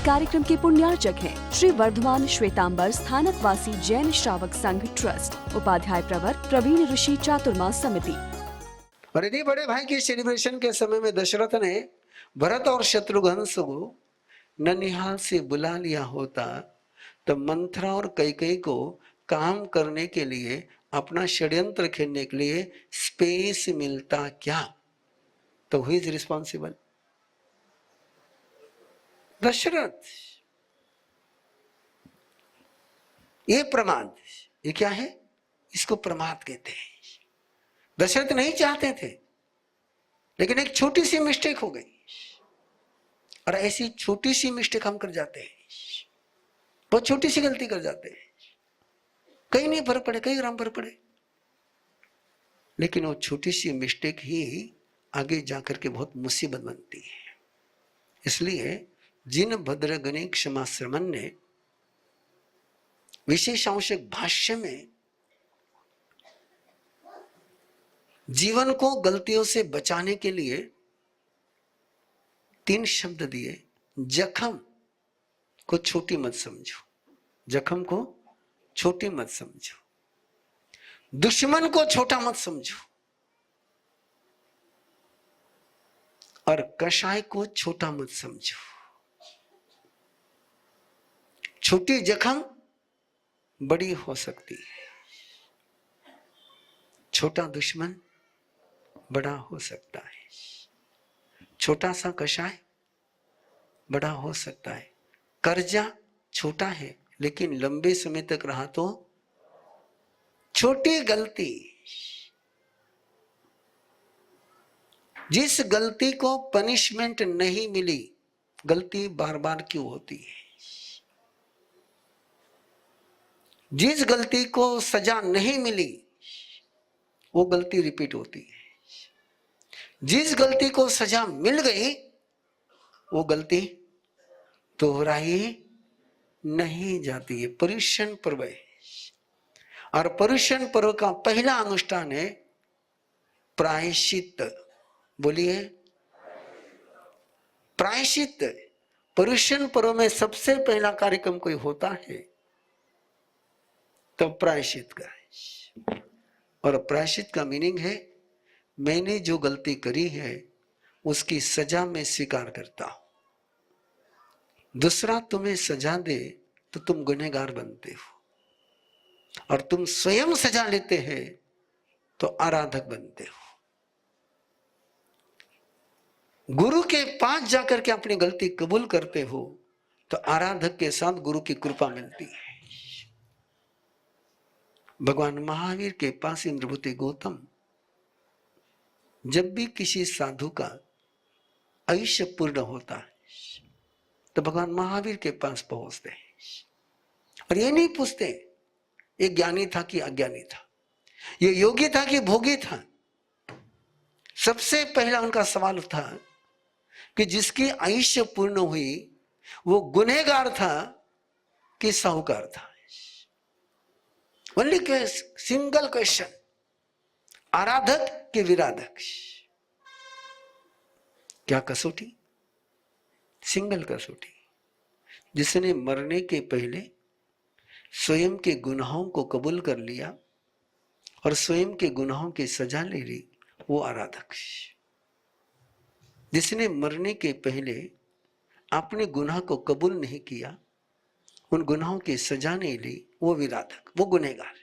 कार्यक्रम के पुण्यार्चक हैं श्री वर्धमान श्वेतांबर स्थानकवासी जैन श्रावक संघ ट्रस्ट, उपाध्याय प्रवर प्रवीण ऋषि चातुर्मास समिति। और इन्हीं बड़े भाई की सेलिब्रेशन के समय में दशरथ ने भरत और शत्रुघ्न को ननिहाल से बुला लिया होता तो मंथरा और कैकेयी को काम करने के लिए, अपना षड्यंत्र खेलने के लिए स्पेस मिलता क्या? तो हु इज रिस्पॉन्सिबल? दशरथ। ये प्रमाद, ये क्या है? इसको प्रमाद कहते हैं। दशरथ नहीं चाहते थे, लेकिन एक छोटी सी मिस्टेक हो गई। और ऐसी छोटी सी मिस्टेक हम कर जाते हैं, बहुत छोटी सी गलती कर जाते हैं, कहीं नहीं फर्क पड़े, कहीं ग्राम फर्क पड़े, लेकिन वो छोटी सी मिस्टेक ही आगे जाकर के बहुत मुसीबत बनती है। इसलिए जिन भद्रगणे क्षमा श्रमण ने विशेषांशक भाष्य में जीवन को गलतियों से बचाने के लिए 3 शब्द दिए। जख्म को छोटी मत समझो, जख्म को छोटी मत समझो, दुश्मन को छोटा मत समझो, और कषाय को छोटा मत समझो। छोटी जख्म बड़ी हो सकती है, छोटा दुश्मन बड़ा हो सकता है, छोटा सा कषाय बड़ा हो सकता है। कर्जा छोटा है लेकिन लंबे समय तक रहा तो छोटी गलती, जिस गलती को पनिशमेंट नहीं मिली, गलती बार बार क्यों होती है? जिस गलती को सजा नहीं मिली, वो गलती रिपीट होती है। जिस गलती को सजा मिल गई, वो गलती दोहराई नहीं जाती है। पर्युषण पर्व है, और पर्युषण पर्व का पहला अनुष्ठान है प्रायश्चित। बोलिए प्रायश्चित। पर्युषण पर्व में सबसे पहला कार्यक्रम कोई होता है तो प्रायश्चित का है। और प्रायश्चित का मीनिंग है, मैंने जो गलती करी है उसकी सजा मैं स्वीकार करता हूं। दूसरा तुम्हें सजा दे तो तुम गुनहगार बनते हो, और तुम स्वयं सजा लेते हैं तो आराधक बनते हो। गुरु के पास जाकर के अपनी गलती कबूल करते हो तो आराधक के साथ गुरु की कृपा मिलती है। भगवान महावीर के पास इंद्रभूति गौतम जब भी किसी साधु का आयुष्य पूर्ण होता है तो भगवान महावीर के पास पहुंचते हैं, और ये नहीं पूछते ये ज्ञानी था कि अज्ञानी था, ये योगी था कि भोगी था। सबसे पहला उनका सवाल था कि जिसकी आयुष्य पूर्ण हुई वो गुनहगार था कि साहूकार था। ओनली सिंगल क्वेश्चन, आराधक कि विराधक? क्या कसौटी? सिंगल कसौटी। जिसने मरने के पहले स्वयं के गुनाहों को कबूल कर लिया और स्वयं के गुनाहों की सजा ले ली, वो आराधक। जिसने मरने के पहले अपने गुनाह को कबूल नहीं किया, उन गुनाहों की सजा नहीं ली, वो विराधक, वो गुनहगार।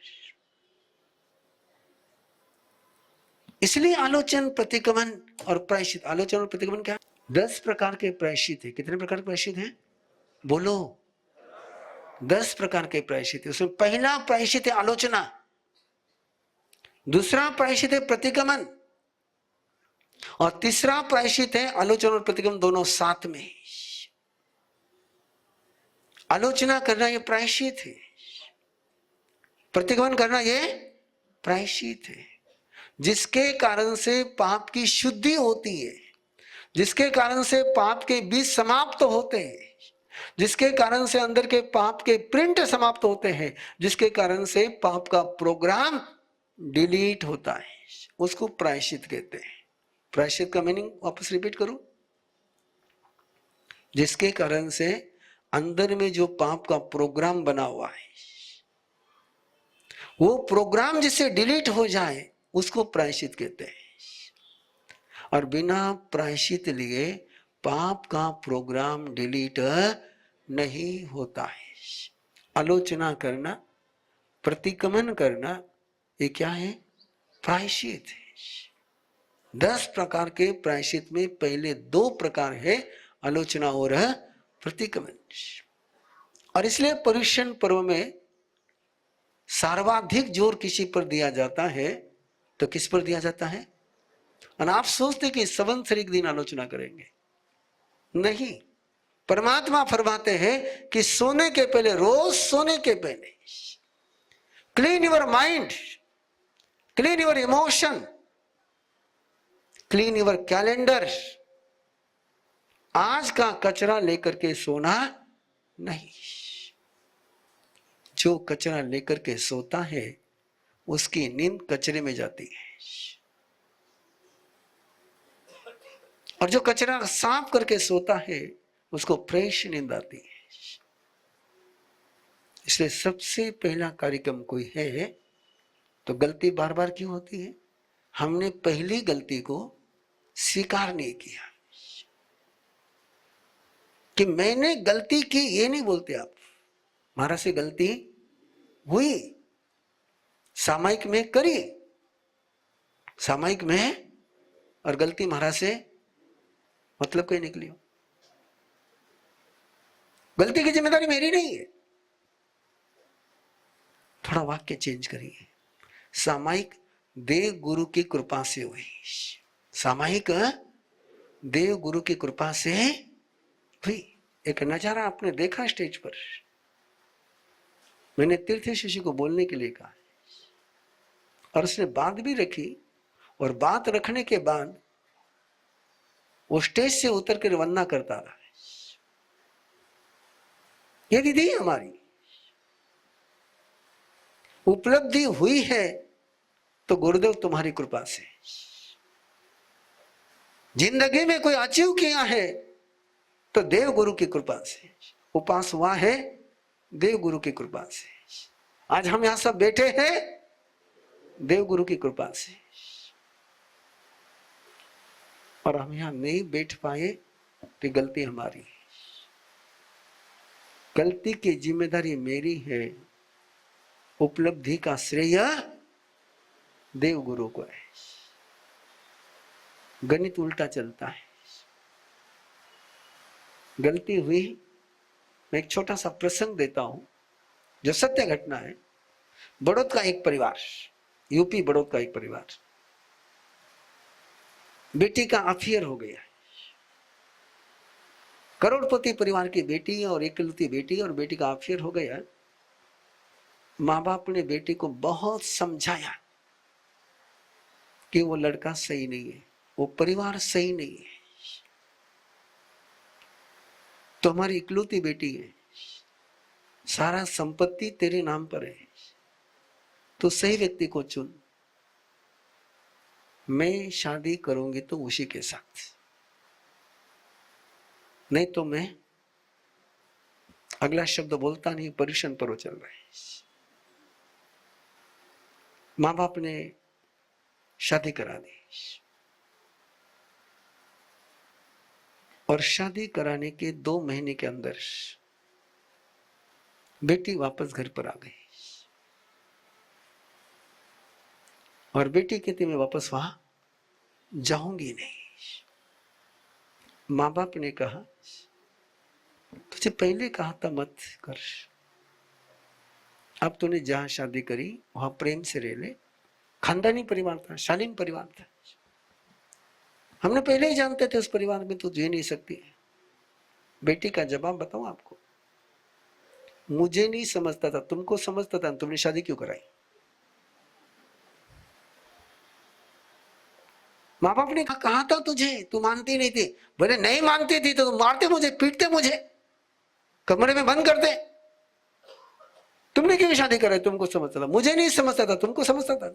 इसलिए आलोचन, प्रतिगमन और प्रायश्चित। आलोचन और प्रतिगमन क्या? 10 प्रकार के प्रायश्चित है। कितने प्रकार के प्रायश्चित हैं? बोलो। 10 प्रकार के प्रायश्चित है। उसमें पहला प्रायश्चित है आलोचना, दूसरा प्रायश्चित है प्रतिगमन, और तीसरा प्रायश्चित है आलोचना और प्रतिगमन दोनों साथ में। आलोचना करना यह प्रायश्चित है, प्रतिगमन करना यह प्रायश्चित है। जिसके कारण से पाप की शुद्धि होती है, जिसके कारण से पाप के बीज समाप्त होते हैं, जिसके कारण से अंदर के पाप के प्रिंट समाप्त होते हैं, जिसके कारण से पाप का प्रोग्राम डिलीट होता है, उसको प्रायश्चित कहते हैं। प्रायश्चित का मीनिंग वापस रिपीट करूं, जिसके कारण से अंदर में जो पाप का प्रोग्राम बना हुआ है, वो प्रोग्राम जिससे डिलीट हो जाए उसको प्रायश्चित कहते हैं। और बिना प्रायश्चित लिए पाप का प्रोग्राम डिलीट नहीं होता है। आलोचना करना, प्रतिक्रमण करना, ये क्या है? प्रायश्चित है। 10 प्रकार के प्रायश्चित में पहले 2 प्रकार है, आलोचना और प्रतिक्रमण। और इसलिए पर्युषण पर्व में सर्वाधिक जोर किसी पर दिया जाता है, तो किस पर दिया जाता है? और आप सोचते कि संवत्सरिक दिन आलोचना करेंगे, नहीं। परमात्मा फरमाते हैं कि सोने के पहले, रोज सोने के पहले clean your mind, clean your emotion, clean your calendar. आज का कचरा लेकर के सोना नहीं। जो कचरा लेकर के सोता है उसकी नींद कचरे में जाती है, और जो कचरा साफ करके सोता है उसको फ्रेश नींद आती है। इसलिए सबसे पहला कार्यक्रम कोई है तो गलती बार बार क्यों होती है? हमने पहली गलती को स्वीकार नहीं किया कि मैंने गलती की। ये नहीं बोलते आप, हमारा से गलती हुई, सामयिक में करी, सामयिक में, और गलती महाराज से मतलब कोई निकली हो। गलती की जिम्मेदारी मेरी नहीं है। थोड़ा वाक्य चेंज करिए। सामयिक देव गुरु की कृपा से हुई, सामयिक देव गुरु की कृपा से हुई। एक नजारा आपने देखा स्टेज पर, मैंने तीर्थ शिष्य को बोलने के लिए कहा और उसने बात भी रखी, और बात रखने के बाद वो स्टेज से उतर कर वंदना करता रहा। ये विधि हमारी उपलब्धि हुई है तो गुरुदेव तुम्हारी कृपा से। जिंदगी में कोई अचीव किया है तो देव गुरु की कृपा से, उपास हुआ है देव गुरु की कृपा से। आज हम यहां सब बैठे हैं देव गुरु की कृपा से, और हम यहां नहीं बैठ पाए तो गलती हमारी है। गलती की जिम्मेदारी मेरी है, उपलब्धि का श्रेय देव गुरु को है। गणित उल्टा चलता है। गलती हुई, मैं एक छोटा सा प्रसंग देता हूं जो सत्य घटना है। बड़ौद का एक परिवार, यूपी बड़ौद का एक परिवार, बेटी का अफेयर हो गया। करोड़पति परिवार की बेटी और इकलौती बेटी, और बेटी का अफेयर हो गया। माँ बाप ने बेटी को बहुत समझाया कि वो लड़का सही नहीं है, वो परिवार सही नहीं है, तो हमारी इकलौती बेटी है, सारा संपत्ति तेरे नाम पर है, तो सही व्यक्ति को चुन। मैं शादी करूंगी तो उसी के साथ, नहीं तो मैं, अगला शब्द बोलता नहीं, पर्युषण पर्व चल रहा है। माँ बाप ने शादी करा दी, और शादी कराने के 2 महीने के अंदर बेटी वापस घर पर आ गई, और बेटी कहती मैं वापस वहां जाऊंगी नहीं। माँ बाप ने कहा तुझे पहले कहा था मत कर, अब तूने जहां शादी करी वहां प्रेम से रह ले। खानदानी परिवार था, शालीन परिवार था, हमने पहले ही जानते थे उस परिवार में तू जी नहीं सकती। बेटी का जवाब बताऊं आपको, मुझे नहीं समझता था, तुमको समझता था, तुमने शादी क्यों कराई? माँ बाप ने कहा था तुझे, तू मानती नहीं थी। बोले नहीं मानती थी तो मारते मुझे, पीटते मुझे, कमरे में बंद करते। तुमने क्यों शादी कराई? तुमको समझता था। मुझे नहीं समझता था, तुमको समझता था।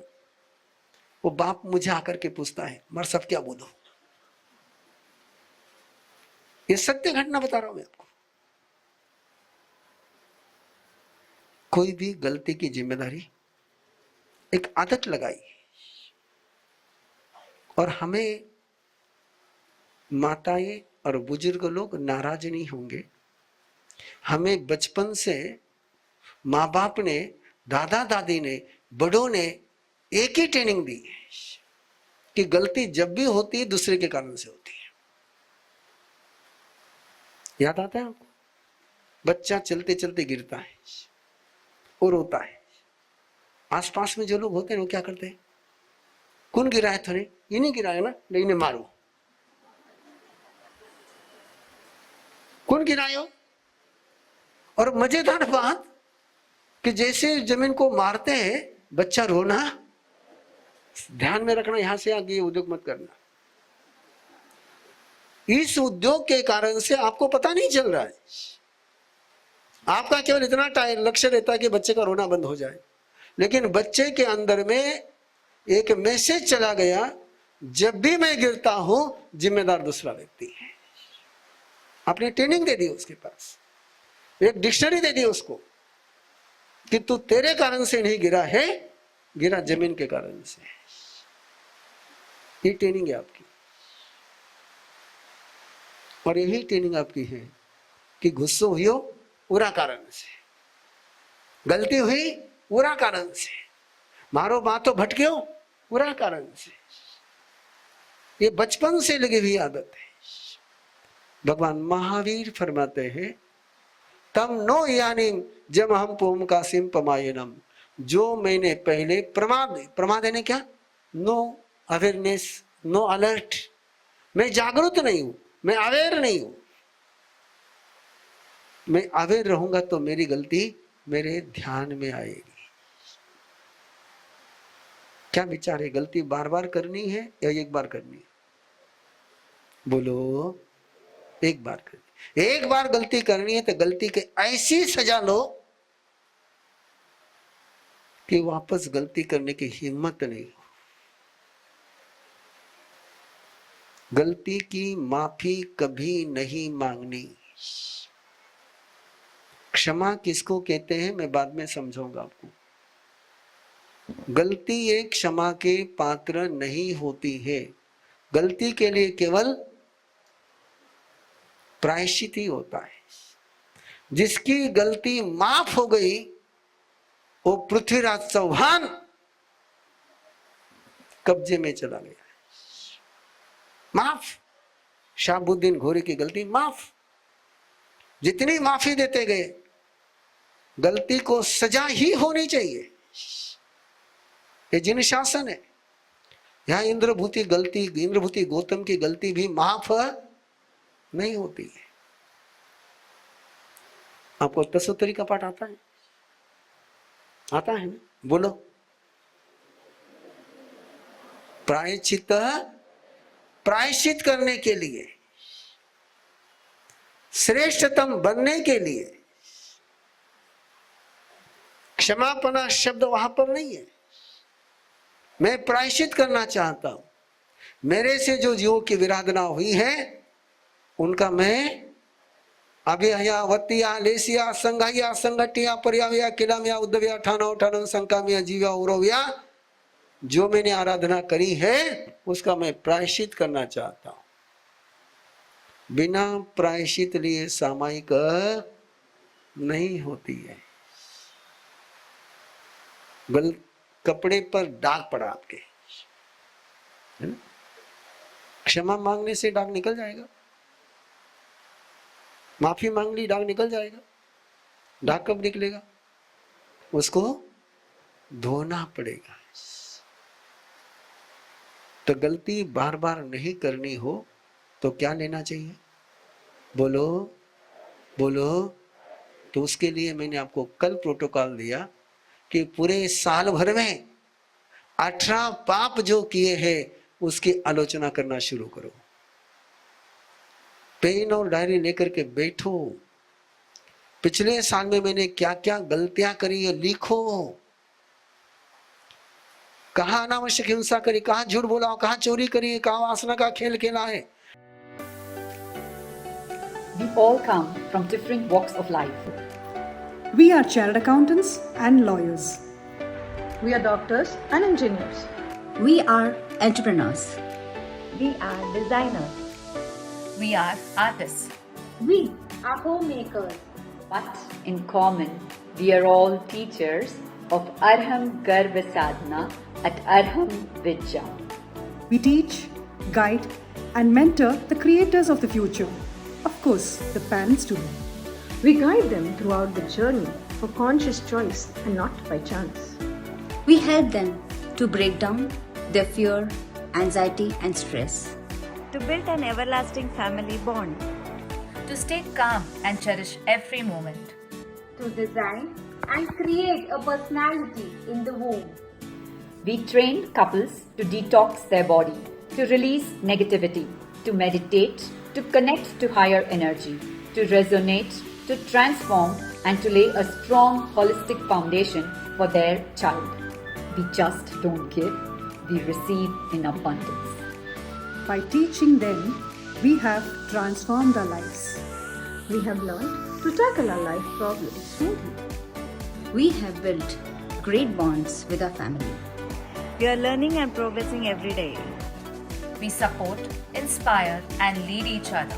वो बाप मुझे आकर के पूछता है मर सब क्या बोलो। ये सत्य घटना बता रहा हूं मैं आपको। कोई भी गलती की जिम्मेदारी एक आदत लगाई, और हमें माताएं और बुजुर्ग लोग नाराज नहीं होंगे। हमें बचपन से माँ बाप ने, दादा दादी ने, बड़ों ने एक ही ट्रेनिंग दी कि गलती जब भी होती है दूसरे के कारण से होती है। याद आता है आपको? बच्चा चलते चलते गिरता है और रोता है। आसपास में जो लोग होते हैं वो क्या करते हैं? कौन गिरा है? थोड़े ये नहीं गिरा है ना, इन्हें मारो। कौन गिराए हो? और मजेदार बात कि जैसे जमीन को मारते हैं बच्चा रोना, ध्यान में रखना, यहां से आगे उद्योग मत करना। इस उद्योग के कारण से आपको पता नहीं चल रहा है, आपका केवल इतना लक्ष्य रहता है कि बच्चे का रोना बंद हो जाए, लेकिन बच्चे के अंदर में एक मैसेज चला गया, जब भी मैं गिरता हूं जिम्मेदार दूसरा व्यक्ति है। आपने ट्रेनिंग दे दी उसके पास, एक डिक्शनरी दे दी उसको कि तू तेरे कारण से नहीं गिरा है, गिरा जमीन के कारण से। ये ट्रेनिंग है आपकी, और यही ट्रेनिंग आपकी है कि गुस्सा हुई हो पूरा कारण से, गलती हुई पूरा कारण से, मारो बातों भटके हो पूरा कारण से। ये बचपन से लगी हुई आदत है। भगवान महावीर फरमाते हैं, तम नो यानी जब हम पोम कासिम पमायनम, जो मैंने पहले प्रमाद यानी क्या? No awareness, no alert. मैं जागरूक नहीं हूं, मैं अवेयर नहीं हूं। मैं अवेयर रहूंगा तो मेरी गलती मेरे ध्यान में आएगी। क्या विचार है? गलती बार बार करनी है या एक बार करनी है? बोलो, एक बार करनी। एक बार गलती करनी है तो गलती के ऐसी सजा लो कि वापस गलती करने की हिम्मत नहीं हो। गलती की माफी कभी नहीं मांगनी। क्षमा किसको कहते हैं मैं बाद में समझाऊंगा आपको। गलती एक क्षमा के पात्र नहीं होती है। गलती के लिए केवल प्रायश्चित ही होता है। जिसकी गलती माफ हो गई वो पृथ्वीराज चौहान कब्जे में चला गया। माफ। शाहबुद्दीन घोरी की गलती माफ। जितनी माफी देते गए, गलती को सजा ही होनी चाहिए। ये जिन शासन है। यहां इंद्रभूति गौतम की गलती भी माफ नहीं होती है। आपको तसोतरी का पाठ आता है? आता है ना? बोलो। प्रायश्चित करने के लिए, श्रेष्ठतम बनने के लिए, क्षमापना शब्द वहां पर नहीं है। मैं प्रायश्चित करना चाहता हूं। मेरे से जो जीवों की विराधना हुई है उनका मैं अभिहया वत्तिया लेसिया संघाया संगठिया पर्यावया किलामिया उद्धव्या ठाना उठाना संकामिया जीव्या उरोव्या, जो मैंने आराधना करी है उसका मैं प्रायश्चित करना चाहता हूं। बिना प्रायश्चित लिए सामायिक नहीं होती है। कपड़े पर दाग पड़ा आपके, है ना? क्षमा मांगने से दाग निकल जाएगा। माफी मांग ली, दाग निकल जाएगा। दाग कब निकलेगा? उसको धोना पड़ेगा। तो गलती बार बार नहीं करनी हो तो क्या लेना चाहिए? बोलो बोलो। तो उसके लिए मैंने आपको कल प्रोटोकॉल दिया कि पूरे साल भर में 18 पाप जो किए हैं उसकी आलोचना करना शुरू करो। पेन और डायरी लेकर के बैठो। पिछले साल में मैंने क्या क्या गलतियां करी है लिखो। कहां अनावश्यक हिंसा करी, कहां झूठ बोला, कहां चोरी करी, कहां वासना का खेल खेला है। We all come from different walks of life. We are chartered accountants and lawyers. We are doctors and engineers. We are entrepreneurs. We are designers. We are artists. We are homemakers. But in common, we are all teachers of Arham Garva Sadhana at Arham Vidya. We teach, guide, and mentor the creators of the future. Of course, the parents too. We guide them throughout the journey for conscious choice and not by chance. We help them to break down their fear, anxiety, and stress. To build an everlasting family bond. To stay calm and cherish every moment. To design and create a personality in the womb. We train couples to detox their body, to release negativity, to meditate, to connect to higher energy, to resonate, to transform, and to lay a strong holistic foundation for their child. We just don't give, we receive in abundance. By teaching them, we have transformed our lives. We have learned to tackle our life problems smoothly. We have built great bonds with our family. We are learning and progressing every day. We support, inspire, and lead each other.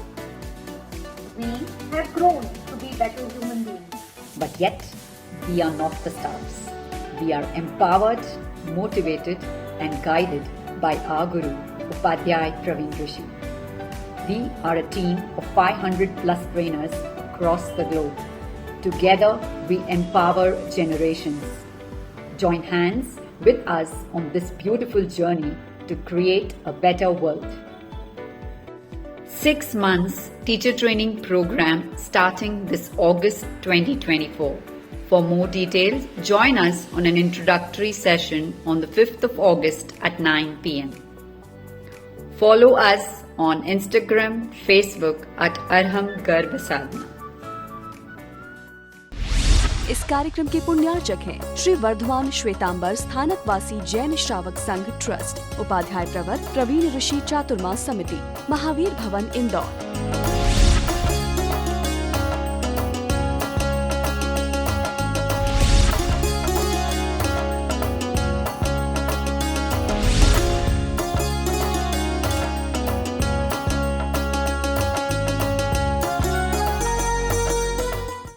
We have grown to be better human beings. But yet, we are not the stars. We are empowered, motivated, and guided by our Guru, Upadhyay Praveen Rishi. We are a team of 500 plus trainers across the globe. Together, we empower generations. Join hands with us on this beautiful journey to create a better world. 6 months teacher training program starting this August 2024. For more details, join us on an introductory session on the 5th of August at 9 p.m. Follow us on Instagram, Facebook at Arham Garva Sadhana. इस कार्यक्रम के पुण्यार्चक हैं श्री वर्धमान श्वेतांबर स्थानकवासी जैन श्रावक संघ trust, Upadhyay प्रवर प्रवीण ऋषि चातुर्मास समिति, महावीर भवन इंदौर।